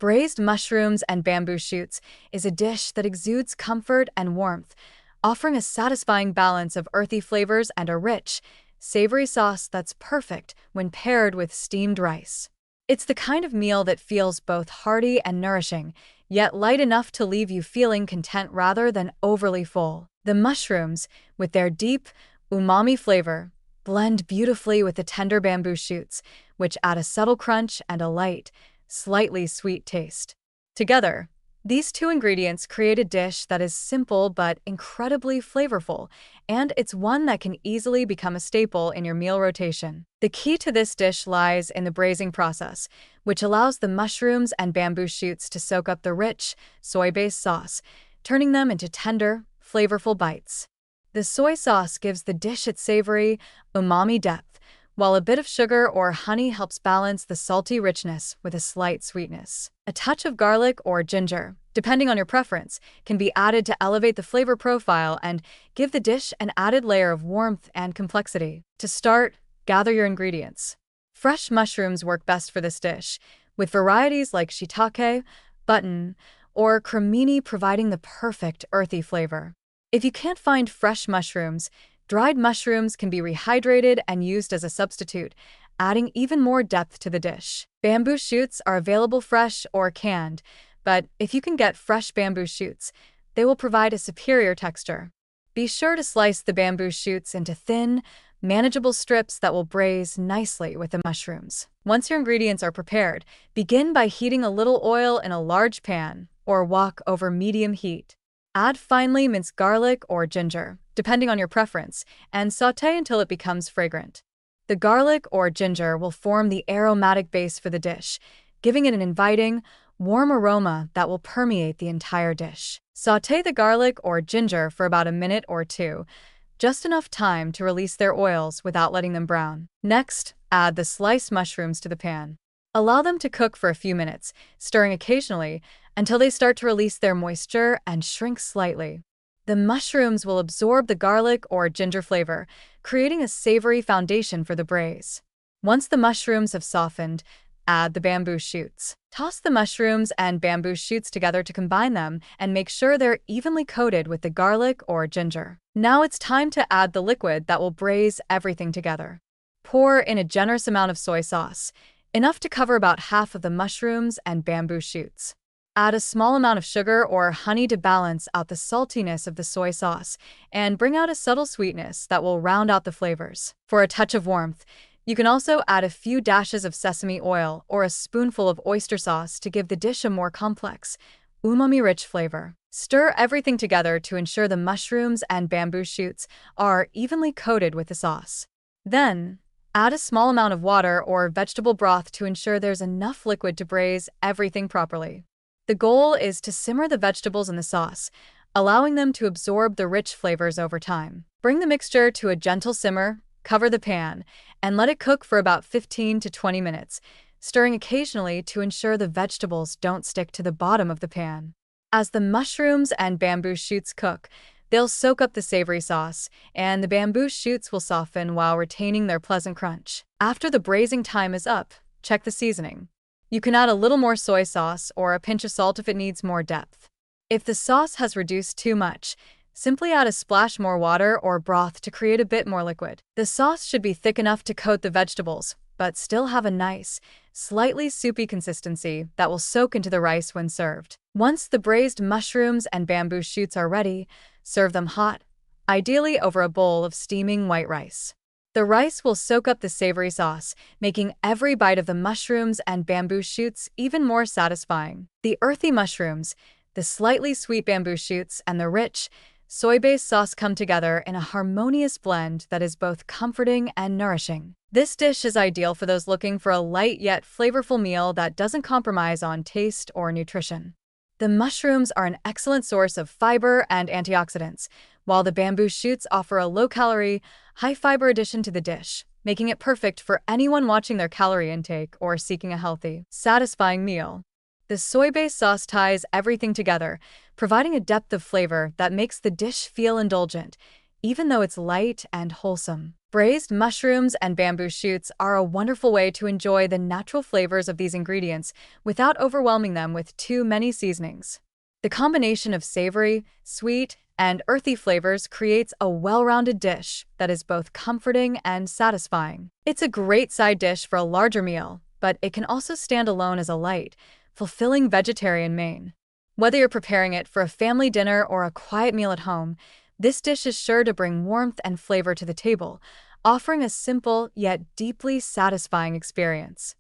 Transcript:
Braised mushrooms and bamboo shoots is a dish that exudes comfort and warmth, offering a satisfying balance of earthy flavors and a rich, savory sauce that's perfect when paired with steamed rice. It's the kind of meal that feels both hearty and nourishing, yet light enough to leave you feeling content rather than overly full. The mushrooms, with their deep, umami flavor, blend beautifully with the tender bamboo shoots, which add a subtle crunch and a light, slightly sweet taste. Together, these two ingredients create a dish that is simple but incredibly flavorful, and it's one that can easily become a staple in your meal rotation. The key to this dish lies in the braising process, which allows the mushrooms and bamboo shoots to soak up the rich, soy-based sauce, turning them into tender, flavorful bites. The soy sauce gives the dish its savory, umami depth, while a bit of sugar or honey helps balance the salty richness with a slight sweetness. A touch of garlic or ginger, depending on your preference, can be added to elevate the flavor profile and give the dish an added layer of warmth and complexity. To start, gather your ingredients. Fresh mushrooms work best for this dish, with varieties like shiitake, button, or cremini providing the perfect earthy flavor. If you can't find fresh mushrooms, dried mushrooms can be rehydrated and used as a substitute, adding even more depth to the dish. Bamboo shoots are available fresh or canned, but if you can get fresh bamboo shoots, they will provide a superior texture. Be sure to slice the bamboo shoots into thin, manageable strips that will braise nicely with the mushrooms. Once your ingredients are prepared, begin by heating a little oil in a large pan or wok over medium heat. Add finely minced garlic or ginger, depending on your preference, and sauté until it becomes fragrant. The garlic or ginger will form the aromatic base for the dish, giving it an inviting, warm aroma that will permeate the entire dish. Sauté the garlic or ginger for about a minute or two, just enough time to release their oils without letting them brown. Next, add the sliced mushrooms to the pan. Allow them to cook for a few minutes, stirring occasionally until they start to release their moisture and shrink slightly. The mushrooms will absorb the garlic or ginger flavor, creating a savory foundation for the braise. Once the mushrooms have softened, add the bamboo shoots. Toss the mushrooms and bamboo shoots together to combine them and make sure they're evenly coated with the garlic or ginger. Now it's time to add the liquid that will braise everything together. Pour in a generous amount of soy sauce, enough to cover about half of the mushrooms and bamboo shoots. Add a small amount of sugar or honey to balance out the saltiness of the soy sauce and bring out a subtle sweetness that will round out the flavors. For a touch of warmth, you can also add a few dashes of sesame oil or a spoonful of oyster sauce to give the dish a more complex, umami-rich flavor. Stir everything together to ensure the mushrooms and bamboo shoots are evenly coated with the sauce. Then, add a small amount of water or vegetable broth to ensure there's enough liquid to braise everything properly. The goal is to simmer the vegetables in the sauce, allowing them to absorb the rich flavors over time. Bring the mixture to a gentle simmer, cover the pan, and let it cook for about 15 to 20 minutes, stirring occasionally to ensure the vegetables don't stick to the bottom of the pan. As the mushrooms and bamboo shoots cook, they'll soak up the savory sauce, and the bamboo shoots will soften while retaining their pleasant crunch. After the braising time is up, check the seasoning. You can add a little more soy sauce or a pinch of salt if it needs more depth. If the sauce has reduced too much, simply add a splash more water or broth to create a bit more liquid. The sauce should be thick enough to coat the vegetables, but still have a nice, slightly soupy consistency that will soak into the rice when served. Once the braised mushrooms and bamboo shoots are ready, serve them hot, ideally over a bowl of steaming white rice. The rice will soak up the savory sauce, making every bite of the mushrooms and bamboo shoots even more satisfying. The earthy mushrooms, the slightly sweet bamboo shoots, and the rich, soy-based sauce come together in a harmonious blend that is both comforting and nourishing. This dish is ideal for those looking for a light yet flavorful meal that doesn't compromise on taste or nutrition. The mushrooms are an excellent source of fiber and antioxidants, while the bamboo shoots offer a low-calorie, high-fiber addition to the dish, making it perfect for anyone watching their calorie intake or seeking a healthy, satisfying meal. The soy-based sauce ties everything together, providing a depth of flavor that makes the dish feel indulgent, even though it's light and wholesome. Braised mushrooms and bamboo shoots are a wonderful way to enjoy the natural flavors of these ingredients without overwhelming them with too many seasonings. The combination of savory, sweet, and earthy flavors creates a well-rounded dish that is both comforting and satisfying. It's a great side dish for a larger meal, but it can also stand alone as a light, fulfilling vegetarian main. Whether you're preparing it for a family dinner or a quiet meal at home, this dish is sure to bring warmth and flavor to the table, offering a simple yet deeply satisfying experience.